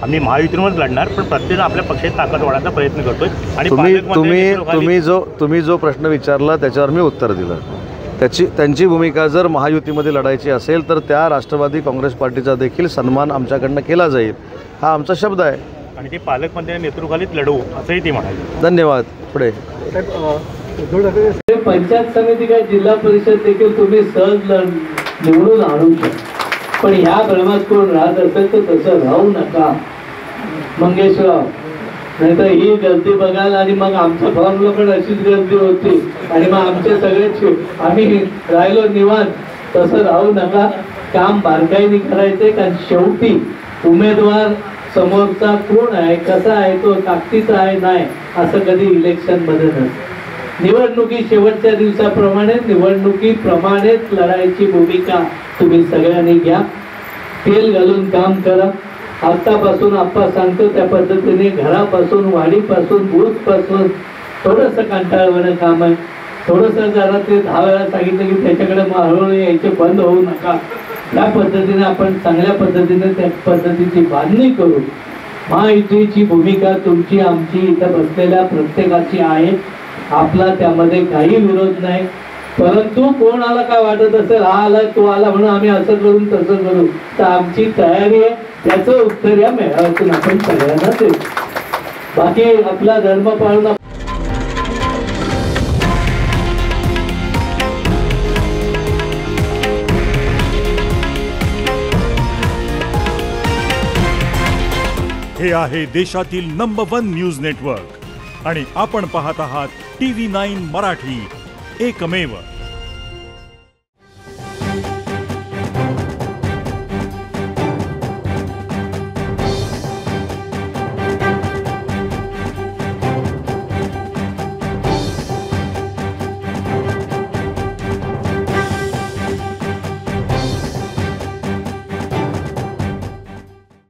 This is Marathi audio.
आम्ही महायुतीवरच लढणार, पण प्रत्येक आपल्या पक्षाची ताकद वाढवण्याचा प्रयत्न करतोय। आणि तुम्ही जो प्रश्न विचारला त्याच्यावर मी उत्तर दिलं। त्यांची भूमिका जर महायुतीमध्ये लढायची असेल तर त्या राष्ट्रवादी काँग्रेस पार्टीचा देखील सन्मान आमच्याकडनं केला जाईल, हा आमचा शब्द आहे। आणि ते पालकमंत्र्यांच्या नेतृत्वाखालीच लढवू असंही ते म्हणाले। धन्यवाद। पुढे पंचायत समिती काय जिल्हा परिषद देखील तुम्ही सहज निवडून आणू शकता, पण ह्या भ्रमात कोण राहत असेल तर तसं राहू नका मंगेशराव, नाहीतर ही गर्दी बघाल आणि मग आमच्या फॉर्मला पण अशीच गर्दी होती आणि मग आमचे सगळेच आम्ही राहिलो निवांत। तसं राहू नका, काम बारकाईने करायचंय, कारण शेवटी उमेदवार समोरचा कोण आहे, कसा आहे, तो ताकदीचा आहे नाही असं कधी इलेक्शन मध्ये नसतं। निवडणुकी शेवटच्या दिवसाप्रमाणे निवडणुकीप्रमाणेच लढायची भूमिका तुम्ही सगळ्यांनी घ्या। तेल घालून काम करा। आतापासून आप्पा सांगतो त्या पद्धतीने घरापासून, वाडीपासून, बूथपासून थोडंसं कंटाळवाणं काम आहे। थोडंसं जरा ते 10 वेळा सांगितलं की त्याच्याकडे हळूहळू यायचे बंद होऊ नका। त्या पद्धतीने आपण चांगल्या पद्धतीने त्या पद्धतीची बांधणी करू। महायुतीची भूमिका तुमची, आमची, इथं बसलेल्या प्रत्येकाची आहे। आपला त्यामध्ये काही विरोध नाही, परंतु कोणाला काय वाटत असेल हा आला तो आला म्हणून आम्ही असं करू तसं करू, तर आमची तयारी आहे, त्याचं उत्तर या मेळाव्यातून आपण सगळ्यांना देऊ। बाकी आपला धर्म पाळून हे आहे देशातील नंबर 1 न्यूज नेटवर्क आणि आपण पाहत आहात TV9 मराठी, एकमेव।